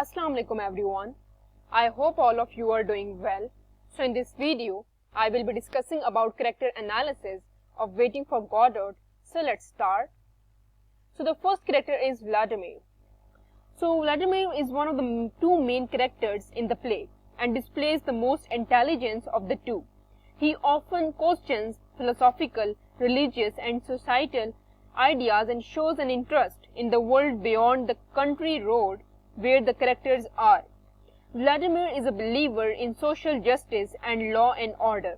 Assalamu alaikum everyone. I hope all of you are doing well. So in this video, I will be discussing about character analysis of Waiting for Godot. So let's start. So the first character is Vladimir. So Vladimir is one of the two main characters in the play and displays the most intelligence of the two. He often questions philosophical, religious and societal ideas and shows an interest in the world beyond the country road where the characters are. Vladimir is a believer in social justice and law and order.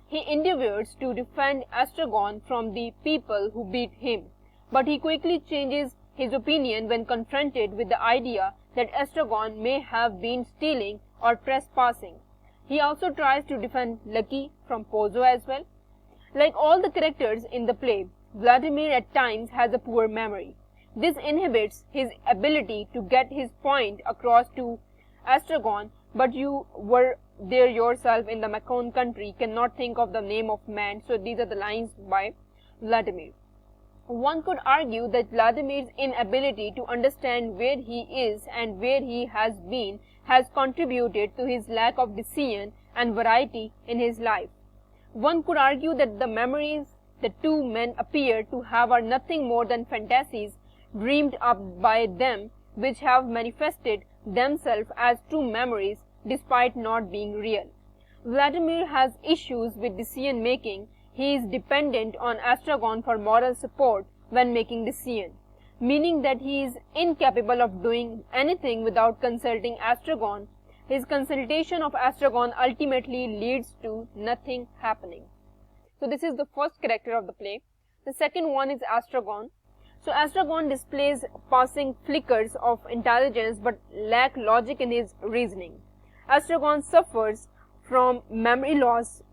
He endeavors to defend Astragan from the people who beat him, but he quickly changes his opinion when confronted with the idea that Astragan may have been stealing or trespassing. He also tries to defend Lucky from Pozzo as well. Like all the characters in the play, Vladimir at times has a poor memory. This inhibits his ability to get his point across to Astragan, but you were there yourself in the Macon country, cannot think of the name of man. So these are the lines by Vladimir. One could argue that Vladimir's inability to understand where he is and where he has been has contributed to his lack of decision and variety in his life. One could argue that the memories the two men appear to have are nothing more than fantasies dreamed up by them, which have manifested themselves as true memories despite not being real. Vladimir has issues with decision making. He is dependent on Astragan for moral support when making decisions, meaning that he is incapable of doing anything without consulting Astragan. His consultation of Astragan ultimately leads to nothing happening. So this is the first character of the play. The second one is Astragan. So Astragan displays passing flickers of intelligence but lack logic in his reasoning. Astragan suffers from memory loss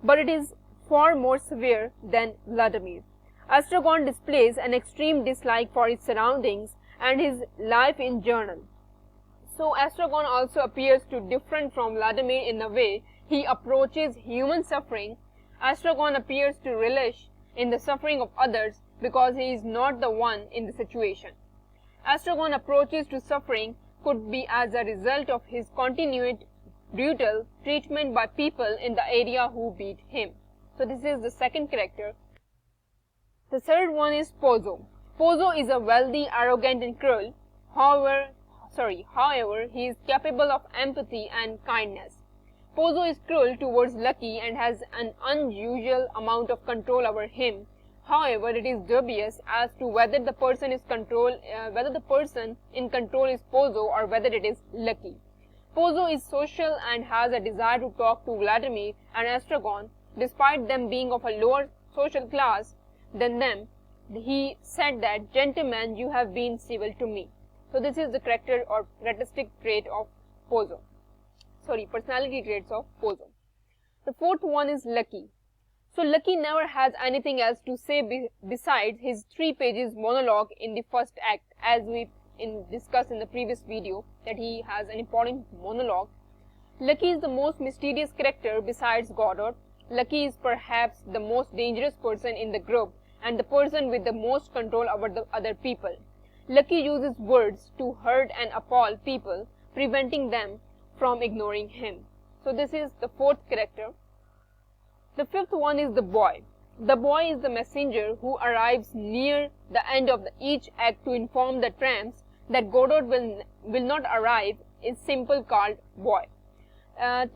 but it is far more severe than Vladimir. Astragan displays an extreme dislike for his surroundings and his life in general. So Astragan also appears to different from Vladimir in the way he approaches human suffering. Astragan appears to relish in the suffering of others because he is not the one in the situation. Astragan approaches to suffering could be as a result of his continued brutal treatment by people in the area who beat him. So this is the second character. The third one is Pozzo. Pozzo is a wealthy, arrogant and cruel. However, he is capable of empathy and kindness. Pozzo is cruel towards Lucky and has an unusual amount of control over him. However, it is dubious as to whether the person in control is Pozzo or whether it is Lucky. Pozzo is social and has a desire to talk to Vladimir and Astragan. Despite them being of a lower social class than them, he said that, "Gentlemen, you have been civil to me." So this is the character or characteristic trait of Pozzo. Personality traits of Pozzo. The fourth one is Lucky. So Lucky never has anything else to say besides his 3 pages monologue in the first act, as we discussed in the previous video that he has an important monologue. Lucky is the most mysterious character besides Godot. Lucky is perhaps the most dangerous person in the group and the person with the most control over the other people. Lucky uses words to hurt and appall people, preventing them from ignoring him. So this is the fourth character. The fifth one is the boy. The boy is the messenger who arrives near the end of each act to inform the tramps that Godot will not arrive, is simple called boy.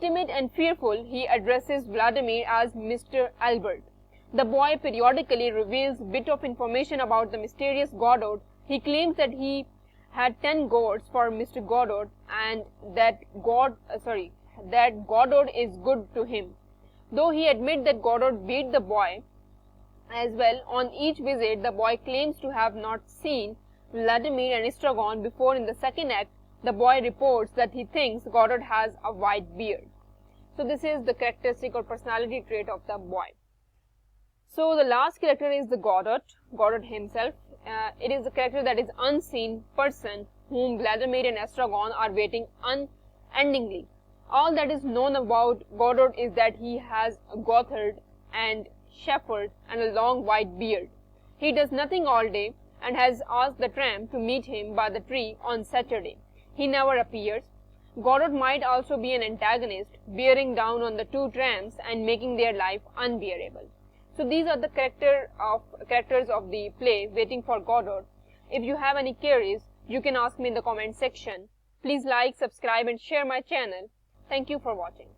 Timid and fearful, he addresses Vladimir as Mr. Albert. The boy periodically reveals bit of information about the mysterious Godot. He claims that he had 10 gourds for Mr. Godot and that Godot is good to him. Though he admits that Godot beat the boy as well, on each visit the boy claims to have not seen Vladimir and Astragan before. In the second act, the boy reports that he thinks Godot has a white beard. So this is the characteristic or personality trait of the boy. So the last character is the Godot himself. It is the character that is unseen person whom Vladimir and Astragan are waiting unendingly. All that is known about Godot is that he has a goatherd and shepherd and a long white beard. He does nothing all day and has asked the tramp to meet him by the tree on Saturday. He never appears. Godot might also be an antagonist, bearing down on the two tramps and making their life unbearable. So these are the characters of the play Waiting for Godot. If you have any queries, you can ask me in the comment section. Please like, subscribe and share my channel. Thank you for watching.